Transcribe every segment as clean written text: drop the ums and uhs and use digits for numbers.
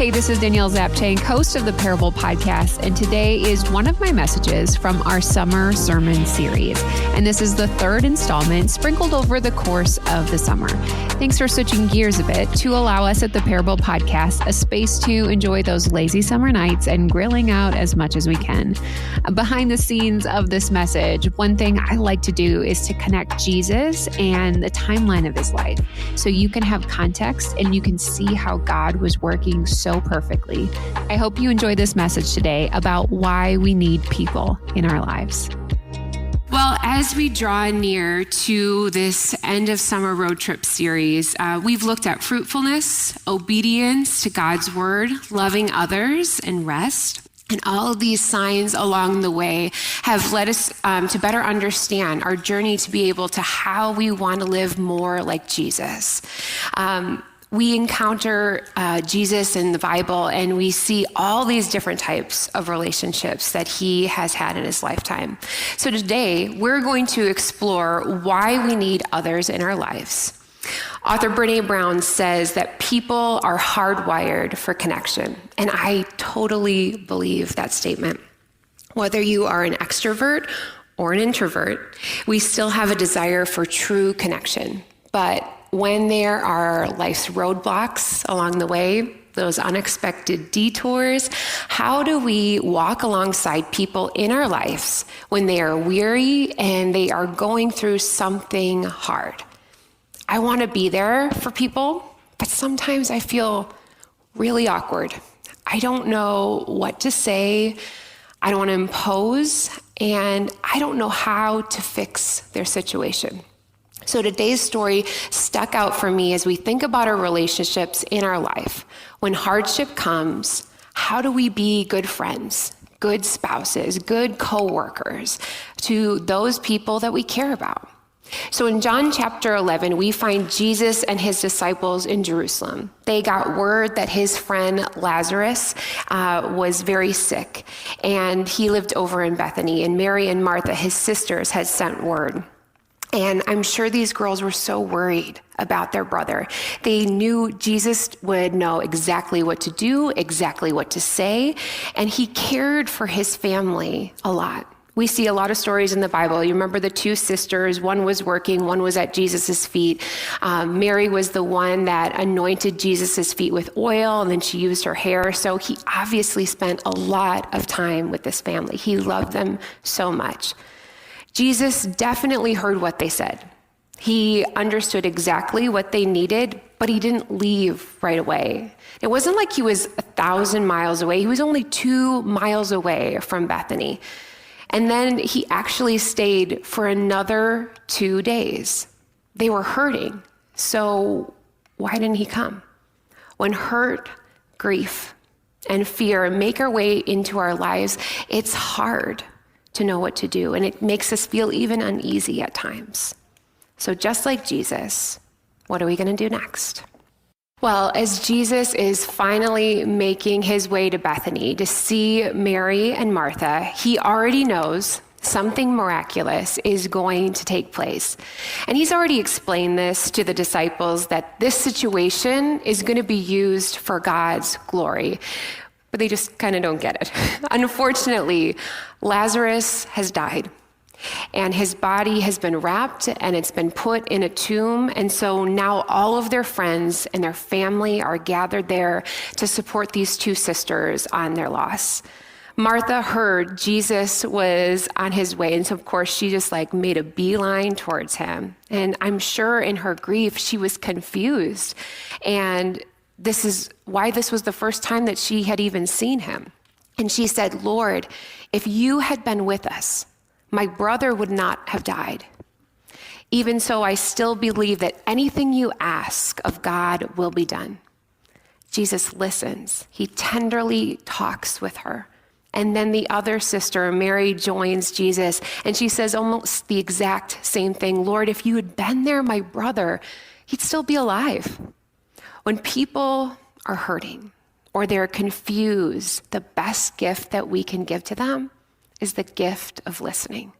Hey, this is Danielle Zapchenk, host of the Parable Podcast, and today is one of my messages from our summer sermon series. And this is the third installment sprinkled over the course of the summer. Thanks for switching gears a bit to allow us at the Parable Podcast a space to enjoy those lazy summer nights and grilling out as much as we can. Behind the scenes of this message, one thing I like to do is to connect Jesus and the timeline of his life so you can have context and you can see how God was working so perfectly. I hope you enjoy this message today about why we need people in our lives. Well, as we draw near to this end of summer road trip series, we've looked at fruitfulness, obedience to God's word, loving others, and rest. And all of these signs along the way have led us to better understand our journey to be able to how we want to live more like Jesus. We encounter Jesus in the Bible, and we see all these different types of relationships that he has had in his lifetime. So today, we're going to explore why we need others in our lives. Author Brené Brown says that people are hardwired for connection, and I totally believe that statement. Whether you are an extrovert or an introvert, we still have a desire for true connection. But when there are life's roadblocks along the way, those unexpected detours, how do we walk alongside people in our lives when they are weary and they are going through something hard? I want to be there for people, but sometimes I feel really awkward. I don't know what to say. I don't want to impose, and I don't know how to fix their situation. So today's story stuck out for me as we think about our relationships in our life. When hardship comes, how do we be good friends, good spouses, good co-workers to those people that we care about? So in John chapter 11, we find Jesus and his disciples in Jerusalem. They got word that his friend Lazarus was very sick, and he lived over in Bethany, and Mary and Martha, his sisters, had sent word. And I'm sure these girls were so worried about their brother. They knew Jesus would know exactly what to do, exactly what to say, and he cared for his family a lot. We see a lot of stories in the Bible. You remember the two sisters, one was working, one was at Jesus's feet. Mary was the one that anointed Jesus's feet with oil, and then she used her hair. So he obviously spent a lot of time with this family. He loved them so much. Jesus definitely heard what they said. He understood exactly what they needed, but he didn't leave right away. It wasn't like he was 1,000 miles away. He was only 2 miles away from Bethany. And then he actually stayed for another 2 days. They were hurting. So why didn't he come? When hurt, grief, and fear make our way into our lives, it's hard to know what to do, and it makes us feel even uneasy at times. So just like Jesus, what are we going to do next? Well, as Jesus is finally making his way to Bethany to see Mary and Martha, he already knows something miraculous is going to take place. And he's already explained this to the disciples, that this situation is going to be used for God's glory. But they just kind of don't get it. Unfortunately, Lazarus has died, and his body has been wrapped and it's been put in a tomb. And so now all of their friends and their family are gathered there to support these two sisters on their loss. Martha heard Jesus was on his way, and so of course she just made a beeline towards him. And I'm sure in her grief she was confused, and this is why this was the first time that she had even seen him. And she said, "Lord, if you had been with us, my brother would not have died. Even so, I still believe that anything you ask of God will be done." Jesus listens. He tenderly talks with her. And then the other sister, Mary, joins Jesus, and she says almost the exact same thing. "Lord, if you had been there, my brother, he'd still be alive." When people are hurting or they're confused, the best gift that we can give to them is the gift of listening.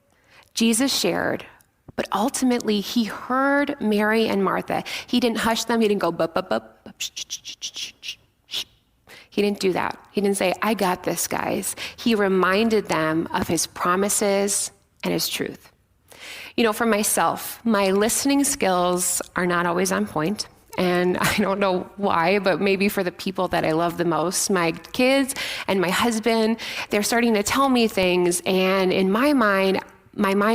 Jesus shared, but ultimately he heard Mary and Martha. He didn't hush them. He didn't go, bup, bup, bup, bup, shh, shh, shh, shh, shh, shh. He didn't do that. He didn't say, I got this, guys. He reminded them of his promises and his truth. For myself, my listening skills are not always on point. And I don't know why, but maybe for the people that I love the most, my kids and my husband, they're starting to tell me things. And in my mind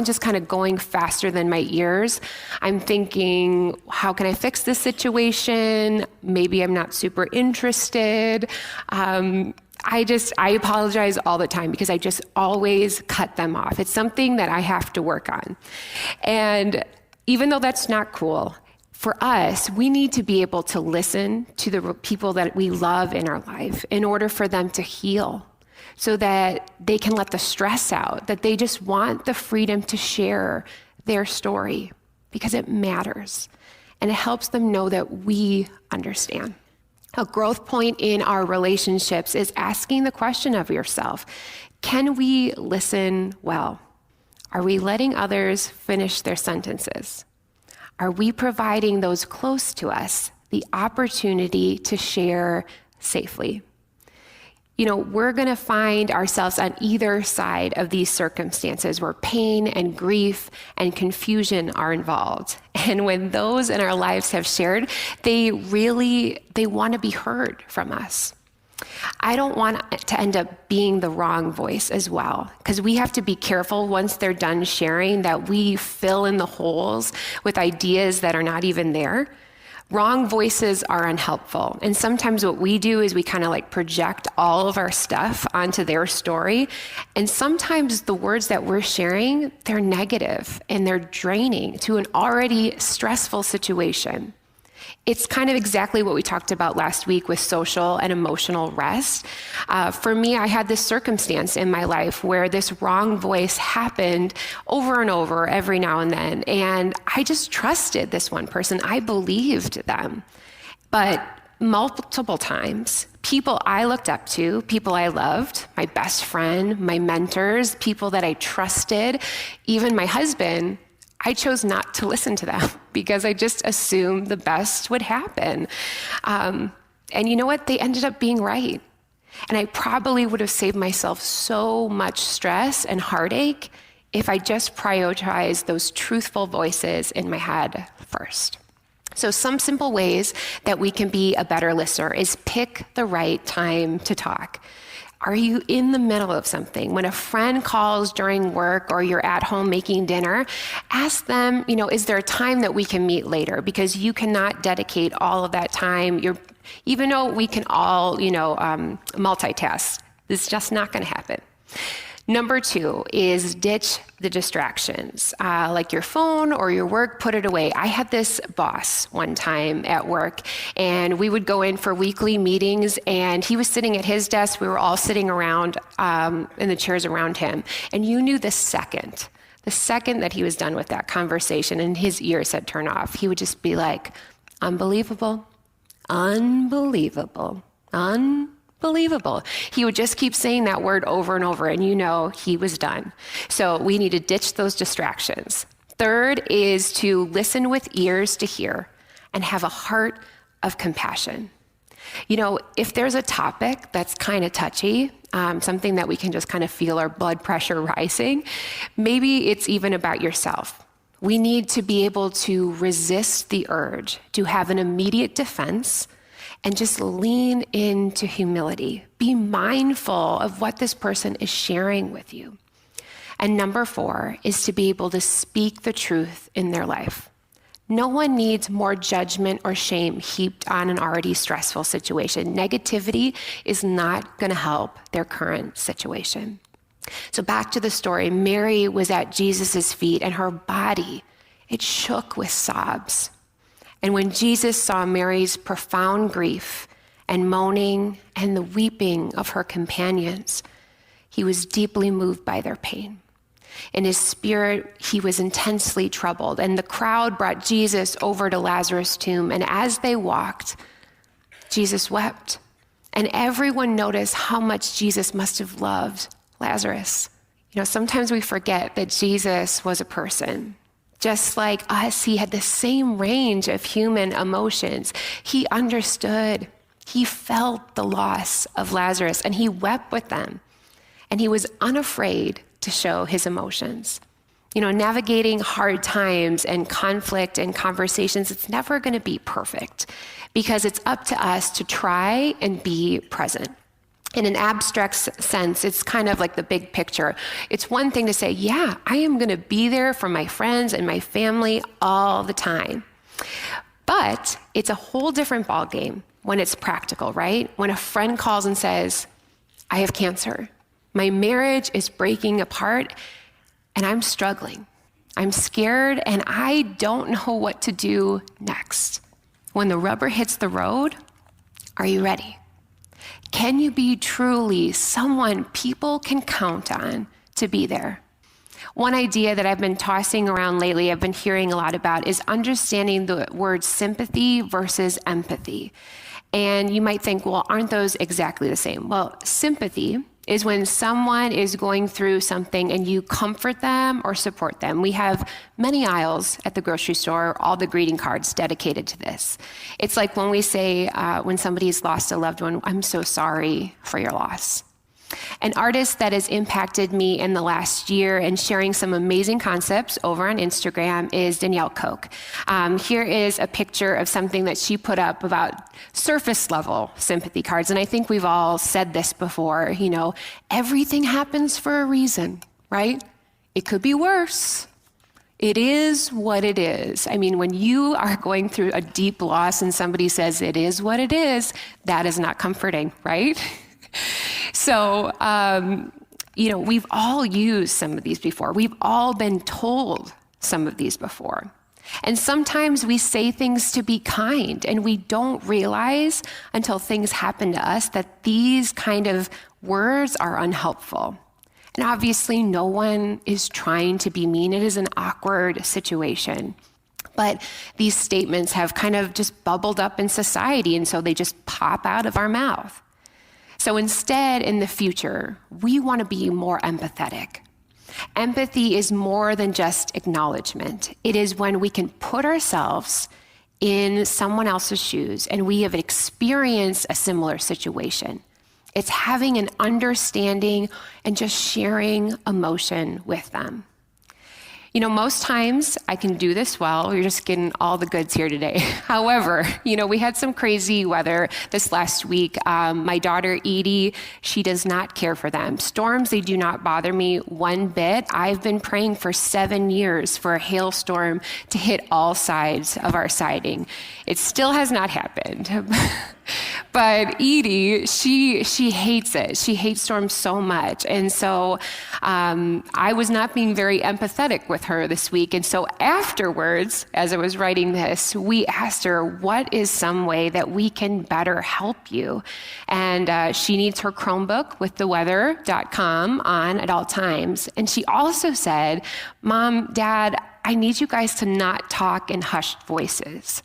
just kind of going faster than my ears. I'm thinking, how can I fix this situation? Maybe I'm not super interested. I apologize all the time because I just always cut them off. It's something that I have to work on. And even though that's not cool, for us, we need to be able to listen to the people that we love in our life in order for them to heal, so that they can let the stress out, that they just want the freedom to share their story because it matters. And it helps them know that we understand. A growth point in our relationships is asking the question of yourself, can we listen well? Are we letting others finish their sentences? Are we providing those close to us the opportunity to share safely? We're going to find ourselves on either side of these circumstances where pain and grief and confusion are involved. And when those in our lives have shared, they want to be heard from us. I don't want it to end up being the wrong voice as well, because we have to be careful once they're done sharing that we fill in the holes with ideas that are not even there. Wrong voices are unhelpful. And sometimes what we do is we kind of project all of our stuff onto their story. And sometimes the words that we're sharing, they're negative and they're draining to an already stressful situation. It's kind of exactly what we talked about last week with social and emotional rest. For me, I had this circumstance in my life where this wrong voice happened over and over every now and then. And I just trusted this one person. I believed them. But multiple times, people I looked up to, people I loved, my best friend, my mentors, people that I trusted, even my husband, I chose not to listen to them because I just assumed the best would happen. And you know what? They ended up being right. And I probably would have saved myself so much stress and heartache if I just prioritized those truthful voices in my head first. So some simple ways that we can be a better listener is pick the right time to talk. Are you in the middle of something? When a friend calls during work or you're at home making dinner, ask them, is there a time that we can meet later? Because you cannot dedicate all of that time. Even though we can all, multitask, it's just not going to happen. Number 2 is ditch the distractions, like your phone or your work, put it away. I had this boss one time at work, and we would go in for weekly meetings, and he was sitting at his desk. We were all sitting around in the chairs around him, and you knew the second that he was done with that conversation and his ears had turned off, he would just be like, unbelievable, unbelievable, unbelievable. He would just keep saying that word over and over, and he was done. So we need to ditch those distractions. Third is to listen with ears to hear and have a heart of compassion. If there's a topic that's kind of touchy, something that we can just kind of feel our blood pressure rising, maybe it's even about yourself. We need to be able to resist the urge to have an immediate defense and just lean into humility. Be mindful of what this person is sharing with you. And number 4 is to be able to speak the truth in their life. No one needs more judgment or shame heaped on an already stressful situation. Negativity is not going to help their current situation. So back to the story, Mary was at Jesus' feet and her body, it shook with sobs. And when Jesus saw Mary's profound grief and moaning and the weeping of her companions, he was deeply moved by their pain. In his spirit, he was intensely troubled, and the crowd brought Jesus over to Lazarus' tomb, and as they walked, Jesus wept. And everyone noticed how much Jesus must have loved Lazarus. Sometimes we forget that Jesus was a person. Just like us, he had the same range of human emotions. He understood He felt the loss of Lazarus, and he wept with them. And he was unafraid to show his emotions. Navigating hard times and conflict and conversations, it's never going to be perfect because it's up to us to try and be present. In an abstract sense, it's kind of like the big picture. It's one thing to say, yeah, I am going to be there for my friends and my family all the time. But it's a whole different ballgame when it's practical, right? When a friend calls and says, I have cancer. My marriage is breaking apart and I'm struggling. I'm scared and I don't know what to do next. When the rubber hits the road, are you ready? Can you be truly someone people can count on to be there? One idea that I've been tossing around lately, I've been hearing a lot about, is understanding the word sympathy versus empathy. And you might think, well, aren't those exactly the same? Well, sympathy is when someone is going through something and you comfort them or support them. We have many aisles at the grocery store, all the greeting cards dedicated to this. It's like when we say, when somebody's lost a loved one, I'm so sorry for your loss. An artist that has impacted me in the last year and sharing some amazing concepts over on Instagram is Danielle. Here is a picture of something that she put up about surface level sympathy cards. And I think we've all said this before, everything happens for a reason, right? It could be worse. It is what it is. I mean, when you are going through a deep loss and somebody says it is what it is, that is not comforting, right? So, we've all used some of these before. We've all been told some of these before. And sometimes we say things to be kind, and we don't realize until things happen to us that these kind of words are unhelpful. And obviously, no one is trying to be mean. It is an awkward situation. But these statements have kind of just bubbled up in society, and so they just pop out of our mouth. So instead, in the future, we want to be more empathetic. Empathy is more than just acknowledgement. It is when we can put ourselves in someone else's shoes and we have experienced a similar situation. It's having an understanding and just sharing emotion with them. Most times I can do this well. We're just getting all the goods here today. However, we had some crazy weather this last week. My daughter, Edie, she does not care for them. Storms, they do not bother me one bit. I've been praying for 7 years for a hailstorm to hit all sides of our siding. It still has not happened. But Edie, she hates it. She hates storms so much. And so I was not being very empathetic with her this week. And so afterwards, as I was writing this, we asked her, what is some way that we can better help you? And she needs her Chromebook with theweather.com on at all times. And she also said, Mom, Dad, I need you guys to not talk in hushed voices.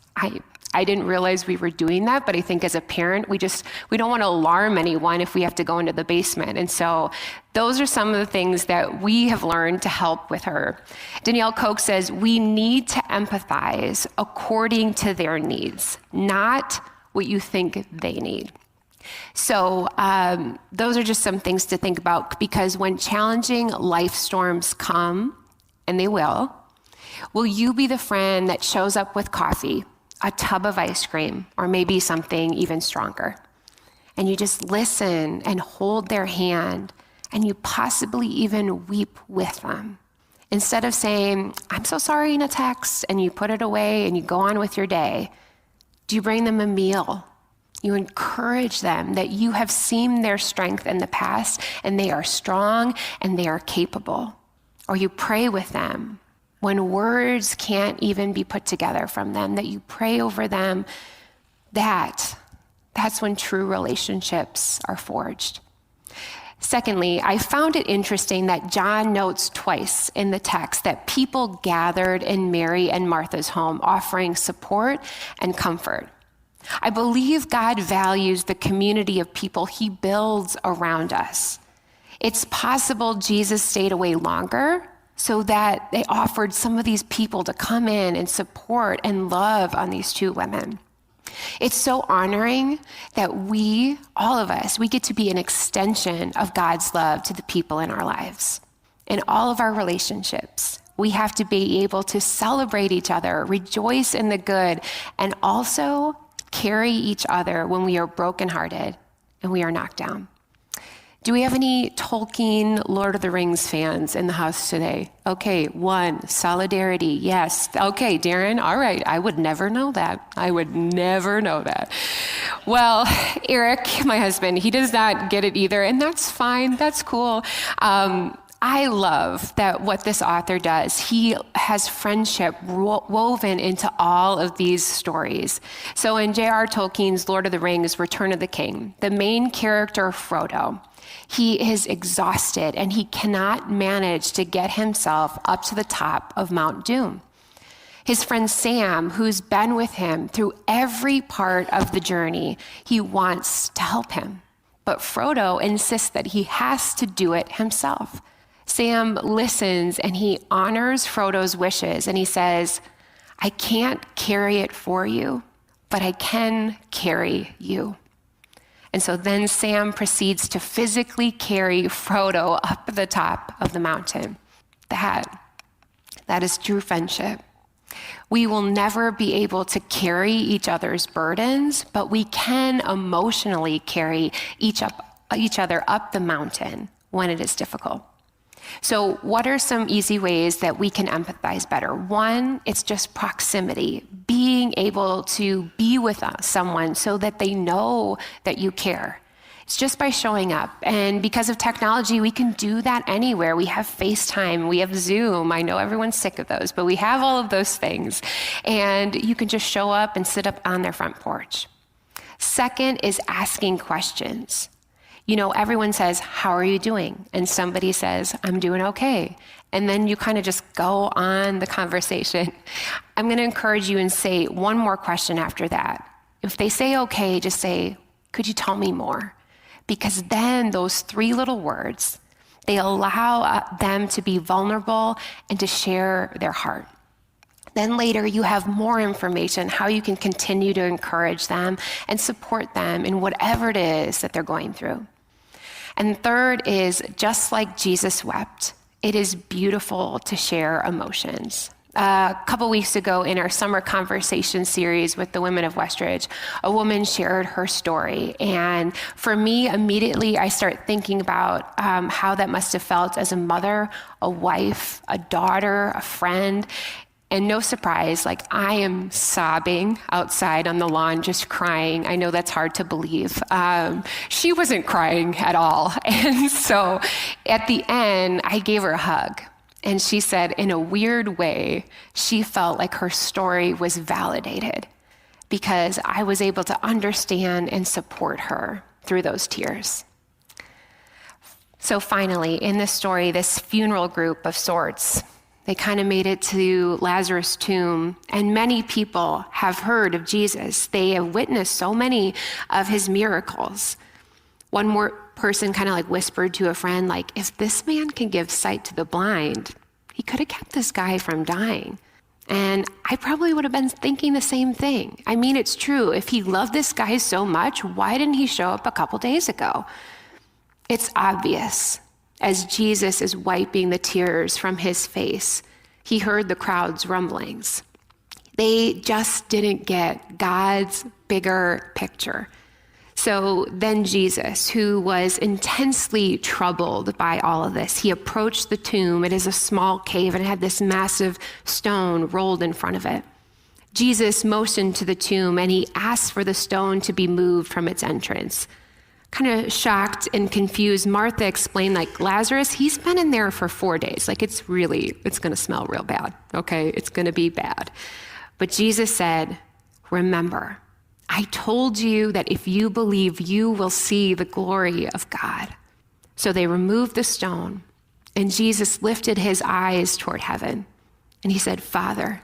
I didn't realize we were doing that, but I think as a parent, we don't want to alarm anyone if we have to go into the basement. And so those are some of the things that we have learned to help with her. Danielle says, we need to empathize according to their needs, not what you think they need. So those are just some things to think about, because when challenging life storms come, and they will you be the friend that shows up with coffee, a tub of ice cream, or maybe something even stronger? And you just listen and hold their hand, and you possibly even weep with them. Instead of saying, I'm so sorry in a text, and you put it away and you go on with your day, do you bring them a meal? You encourage them that you have seen their strength in the past, and they are strong and they are capable. Or you pray with them when words can't even be put together from them, that you pray over them. That's when true relationships are forged. Secondly, I found it interesting that John notes twice in the text that people gathered in Mary and Martha's home, offering support and comfort. I believe God values the community of people he builds around us. It's possible Jesus stayed away longer so that they offered some of these people to come in and support and love on these two women. It's so honoring that we, all of us, we get to be an extension of God's love to the people in our lives. In all of our relationships, we have to be able to celebrate each other, rejoice in the good, and also carry each other when we are brokenhearted and we are knocked down. Do we have any Tolkien, Lord of the Rings fans in the house today? Okay, one, solidarity, yes. Okay, Darren, all right, I would never know that. I would never know that. Well, Eric, my husband, he does not get it either, and that's fine, that's cool. I love that what this author does. He has friendship woven into all of these stories. So in J.R. Tolkien's Lord of the Rings, Return of the King, the main character, Frodo, he is exhausted and he cannot manage to get himself up to the top of Mount Doom. His friend Sam, who's been with him through every part of the journey, he wants to help him. But Frodo insists that he has to do it himself. Sam listens and he honors Frodo's wishes and he says, I can't carry it for you, but I can carry you. And so then Sam proceeds to physically carry Frodo up the top of the mountain. That is true friendship. We will never be able to carry each other's burdens, but we can emotionally carry each other up the mountain when it is difficult. So what are some easy ways that we can empathize better? One, it's just proximity, being able to be with someone so that they know that you care. It's just by showing up. And because of technology, we can do that anywhere. We have FaceTime, we have Zoom. I know everyone's sick of those, but we have all of those things. And you can just show up and sit up on their front porch. Second is asking questions. You know, everyone says, how are you doing? And somebody says, I'm doing okay. And then you kind of just go on the conversation. I'm going to encourage you and say one more question after that. If they say okay, just say, could you tell me more? Because then those 3 little words, they allow them to be vulnerable and to share their heart. Then later you have more information, how you can continue to encourage them and support them in whatever it is that they're going through. And third is, just like Jesus wept, it is beautiful to share emotions. A couple weeks ago in our summer conversation series with the women of Westridge, a woman shared her story. And for me, immediately I start thinking about how that must have felt as a mother, a wife, a daughter, a friend. And no surprise, like I am sobbing outside on the lawn, just crying. I know that's hard to believe. She wasn't crying at all. And so at the end, I gave her a hug. And she said, in a weird way, she felt like her story was validated because I was able to understand and support her through those tears. So finally, in this story, this funeral group of sorts, they kind of made it to Lazarus' tomb, and many people have heard of Jesus. They have witnessed so many of his miracles. One more person kind of like whispered to a friend, like, if this man can give sight to the blind, he could have kept this guy from dying. And I probably would have been thinking the same thing. I mean, it's true. If he loved this guy so much, why didn't he show up a couple days ago? It's obvious. As Jesus is wiping the tears from his face, he heard the crowd's rumblings. They just didn't get God's bigger picture. So then Jesus, who was intensely troubled by all of this, he approached the tomb. It is a small cave and it had this massive stone rolled in front of it. Jesus motioned to the tomb and he asked for the stone to be moved from its entrance. Kind of shocked and confused, Martha explained, like, Lazarus, he's been in there for 4 days. Like, it's going to smell real bad, okay? It's going to be bad. But Jesus said, remember, I told you that if you believe, you will see the glory of God. So they removed the stone, and Jesus lifted his eyes toward heaven, and he said, Father,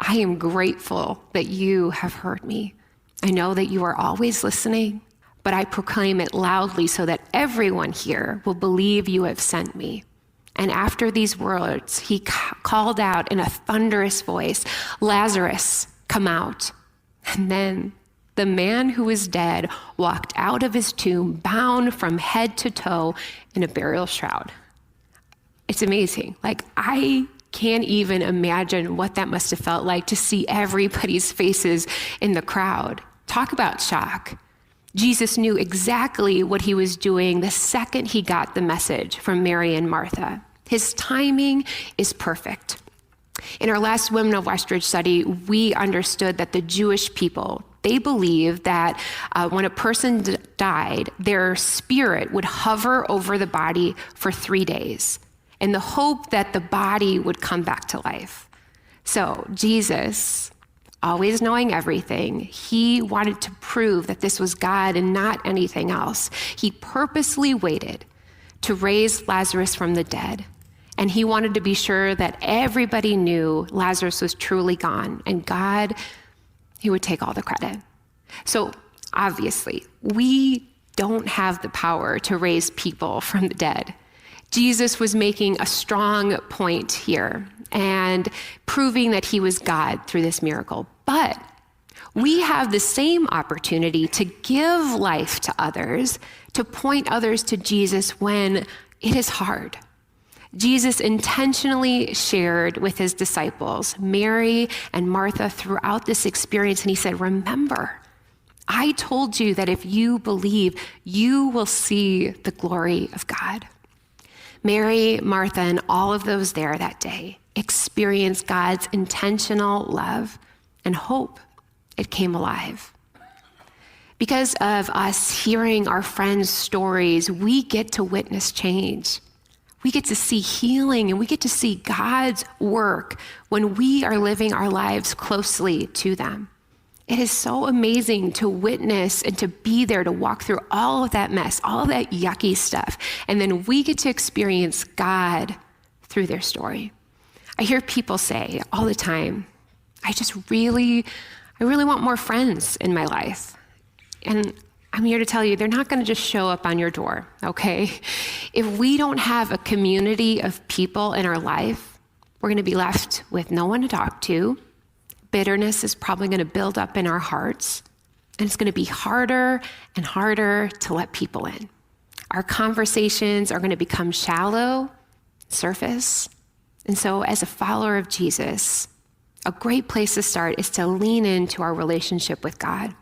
I am grateful that you have heard me. I know that you are always listening, but I proclaim it loudly so that everyone here will believe you have sent me. And after these words, he called out in a thunderous voice, Lazarus, come out. And then The man who was dead walked out of his tomb, bound from head to toe in a burial shroud. It's amazing. I can't even imagine what that must have felt like to see everybody's faces in the crowd. Talk about shock. Jesus knew exactly what he was doing the second he got the message from Mary and Martha. His timing is perfect. In our last Women of Westridge study, we understood that the Jewish people, they believed that when a person died, their spirit would hover over the body for 3 days in the hope that the body would come back to life. So Jesus, always knowing everything, he wanted to prove that this was God and not anything else. He purposely waited to raise Lazarus from the dead. And he wanted to be sure that everybody knew Lazarus was truly gone, and God, he would take all the credit. So obviously, we don't have the power to raise people from the dead. Jesus was making a strong point here and proving that he was God through this miracle. But we have the same opportunity to give life to others, to point others to Jesus when it is hard. Jesus intentionally shared with his disciples, Mary and Martha, throughout this experience, and he said, remember, I told you that if you believe, you will see the glory of God. Mary, Martha, and all of those there that day experienced God's intentional love and hope. It came alive. Because of us hearing our friends' stories, we get to witness change. We get to see healing, and we get to see God's work when we are living our lives closely to them. It is so amazing to witness and to be there, to walk through all of that mess, all of that yucky stuff. And then we get to experience God through their story. I hear people say all the time, I really want more friends in my life. And I'm here to tell you, they're not going to just show up on your door, okay? If we don't have a community of people in our life, we're going to be left with no one to talk to. Bitterness is probably going to build up in our hearts, and it's going to be harder and harder to let people in. Our conversations are going to become shallow, surface. And so as a follower of Jesus, a great place to start is to lean into our relationship with God.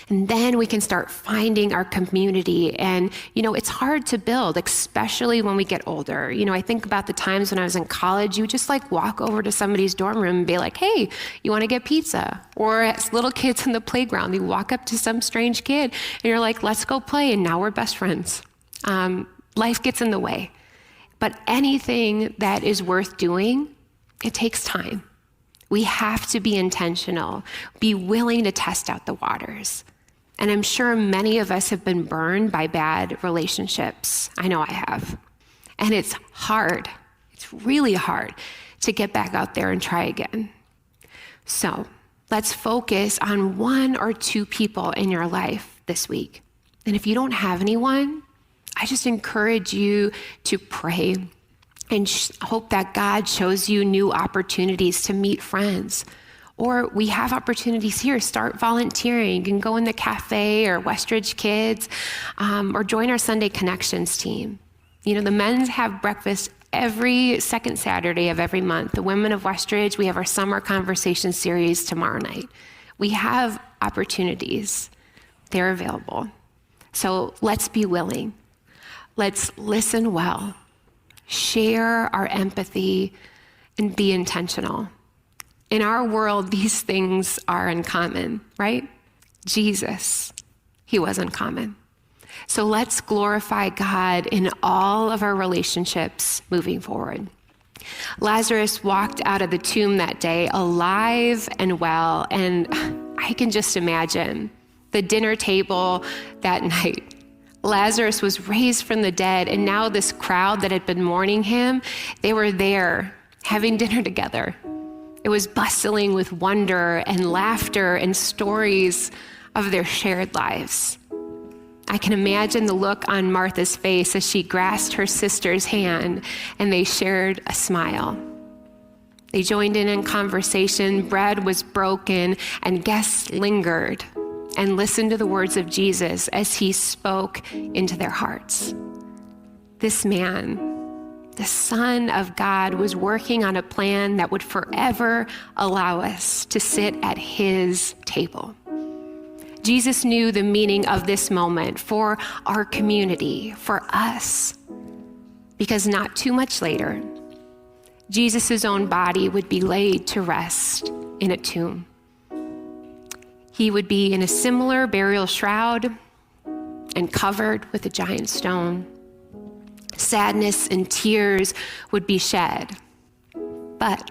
And then we can start finding our community. And, it's hard to build, especially when we get older. I think about the times when I was in college, you just walk over to somebody's dorm room and be like, hey, you want to get pizza? Or as little kids in the playground, you walk up to some strange kid and you're like, let's go play. And now we're best friends. Life gets in the way. But anything that is worth doing, it takes time. We have to be intentional, be willing to test out the waters. And I'm sure many of us have been burned by bad relationships. I know I have. And it's hard. It's really hard to get back out there and try again. So let's focus on 1 or 2 people in your life this week. And if you don't have anyone, I just encourage you to pray and hope that God shows you new opportunities to meet friends. Or we have opportunities here. Start volunteering. You can go in the cafe or Westridge Kids, or join our Sunday Connections team. The men's have breakfast every second Saturday of every month. The Women of Westridge, we have our summer conversation series tomorrow night. We have opportunities. They're available. So let's be willing. Let's listen well. Share our empathy, and be intentional. In our world, these things are uncommon, right? Jesus, he was uncommon. So let's glorify God in all of our relationships moving forward. Lazarus walked out of the tomb that day alive and well, and I can just imagine the dinner table that night. Lazarus was raised from the dead, and now this crowd that had been mourning him, they were there having dinner together. It was bustling with wonder and laughter and stories of their shared lives. I can imagine the look on Martha's face as she grasped her sister's hand and they shared a smile. They joined in conversation, bread was broken, and guests lingered. and listen to the words of Jesus as he spoke into their hearts. This man, the Son of God, was working on a plan that would forever allow us to sit at his table. Jesus knew the meaning of this moment for our community, for us, because not too much later, Jesus' own body would be laid to rest in a tomb. He would be in a similar burial shroud and covered with a giant stone. Sadness and tears would be shed. But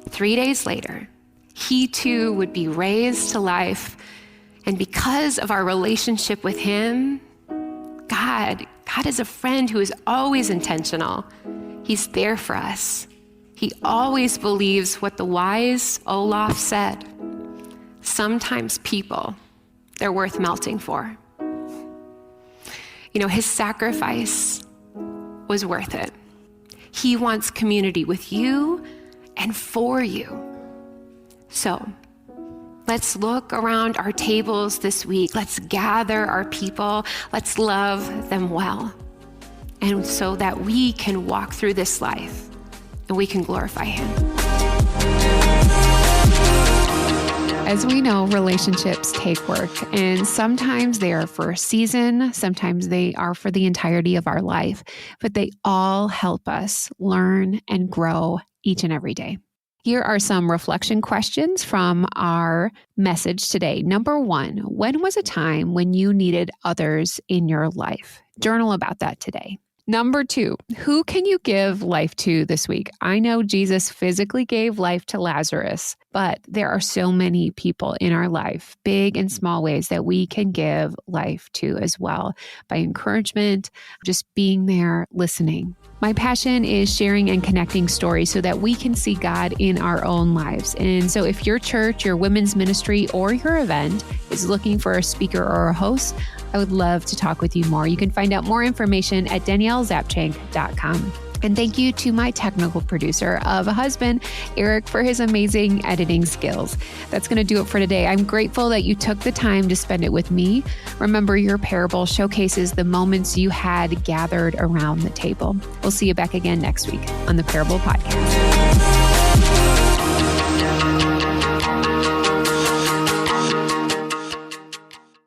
3 days later, he too would be raised to life. And because of our relationship with him, God is a friend who is always intentional. He's there for us. He always believes what the wise Olaf said. Sometimes people, they're worth melting for. His sacrifice was worth it. He wants community with you and for you. So let's look around our tables this week. Let's gather our people. Let's love them well. And so that we can walk through this life and we can glorify him. As we know, relationships take work, and sometimes they are for a season, sometimes they are for the entirety of our life, but they all help us learn and grow each and every day. Here are some reflection questions from our message today. Number 1, when was a time when you needed others in your life? Journal about that today. Number 2, who can you give life to this week? I know Jesus physically gave life to Lazarus, but there are so many people in our life, big and small ways, that we can give life to as well by encouragement, just being there, listening. My passion is sharing and connecting stories so that we can see God in our own lives. And so if your church, your women's ministry, or your event is looking for a speaker or a host, I would love to talk with you more. You can find out more information at daniellezapchenk.com. And thank you to my technical producer of a husband, Eric, for his amazing editing skills. That's going to do it for today. I'm grateful that you took the time to spend it with me. Remember, your parable showcases the moments you had gathered around the table. We'll see you back again next week on the Parable Podcast.